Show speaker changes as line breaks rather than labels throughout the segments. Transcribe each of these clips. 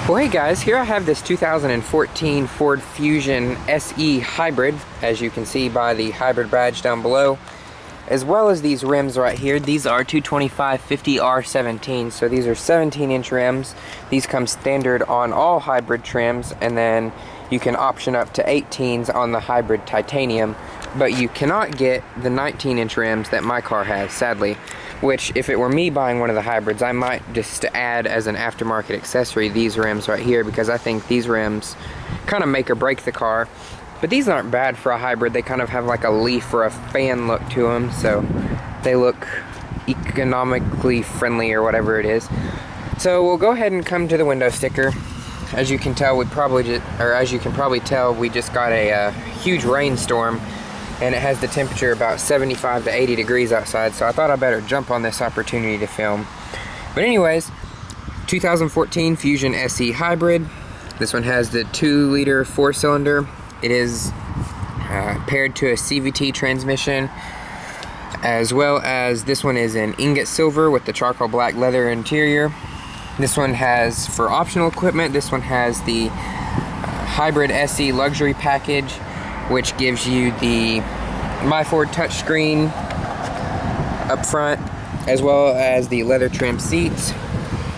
Well, hey guys, here I have this 2014 Ford Fusion SE Hybrid, as you can see by the hybrid badge down below, as well as these rims right here. These are 225/50 R17, so these are 17-inch rims. These come standard on all hybrid trims, and then you can option up to 18s on the hybrid titanium, but you cannot get the 19-inch rims that my car has, sadly. Which, if it were me buying one of the hybrids, I might just add as an aftermarket accessory these rims right here, because I think these rims kind of make or break the car. But these aren't bad for a hybrid. They kind of have like a leaf or a fan look to them, so they look economically friendly or whatever it is. So we'll go ahead and come to the window sticker. As you can tell, as you can probably tell, we just got a huge rainstorm, and it has the temperature about 75 to 80 degrees outside, so I thought I better jump on this opportunity to film. But anyways, 2014 Fusion SE Hybrid. This one has the 2-liter 4-cylinder. It is paired to a CVT transmission, as well as this one is in ingot silver with the charcoal black leather interior. This one has, for optional equipment, this one has the Hybrid SE luxury package, which gives you the My Ford touchscreen up front, as well as the leather trim seats.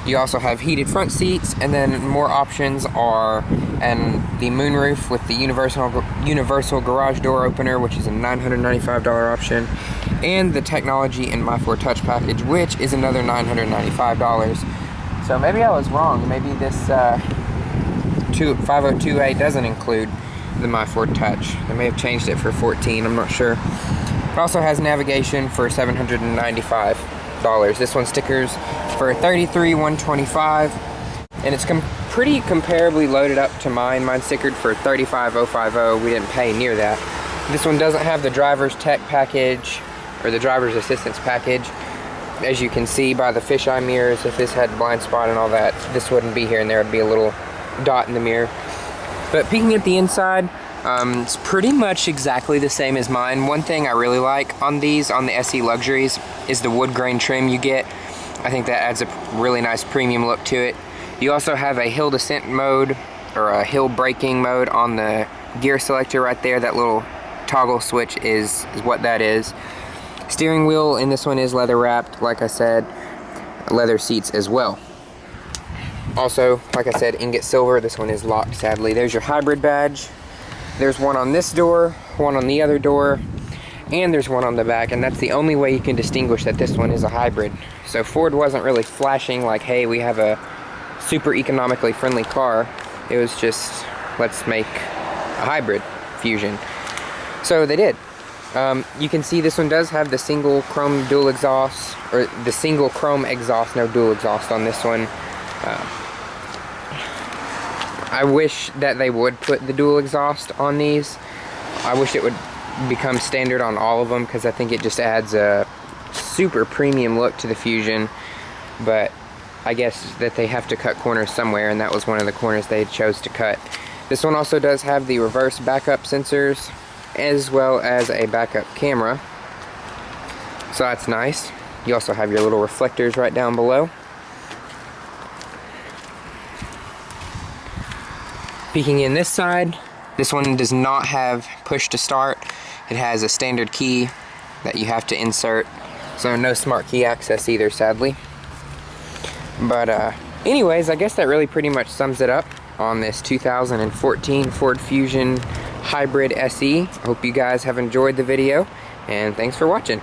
You also have heated front seats, and then more options are the moonroof with the universal garage door opener, which is a $995 option, and the technology in My Ford Touch package, which is another $995. So maybe I was wrong. Maybe this 502A doesn't include the My Ford Touch. They may have changed it for $14, I'm not sure. It also has navigation for $795. This one stickers for $33,125, and it's pretty comparably loaded up to mine. Mine's stickered for $35,050. We didn't pay near that. This one doesn't have the driver's tech package or the driver's assistance package. As you can see by the fisheye mirrors, if this had blind spot and all that, this wouldn't be here, and there would be a little dot in the mirror. But peeking at the inside, it's pretty much exactly the same as mine. One thing I really like on these, on the SE Luxuries, is the Woodgrain Trim you get. I think that adds a really nice premium look to it. You also have a hill descent mode, or a hill braking mode on the gear selector right there. That little toggle switch is what that is. Steering wheel in this one is leather wrapped, like I said. Leather seats as well. Also, like I said, ingot silver. This one is locked, sadly. There's your hybrid badge. There's one on this door, one on the other door, and there's one on the back, and that's the only way you can distinguish that this one is a hybrid. So Ford wasn't really flashing like, hey, we have a super economically friendly car. It was just, let's make a hybrid Fusion. So they did. You can see this one does have the single chrome dual exhaust, or the single chrome exhaust, no dual exhaust on this one. I wish that they would put the dual exhaust on these. I wish it would become standard on all of them, because I think it just adds a super premium look to the Fusion. But I guess that they have to cut corners somewhere, and that was one of the corners they chose to cut. This one also does have the reverse backup sensors, as well as a backup camera. So that's nice. You also have your little reflectors right down below. Peeking in this side, this one does not have push to start. It has a standard key that you have to insert, so no smart key access either, sadly. But anyways, I guess that really pretty much sums it up on this 2014 Ford Fusion Hybrid SE. I hope you guys have enjoyed the video, and thanks for watching.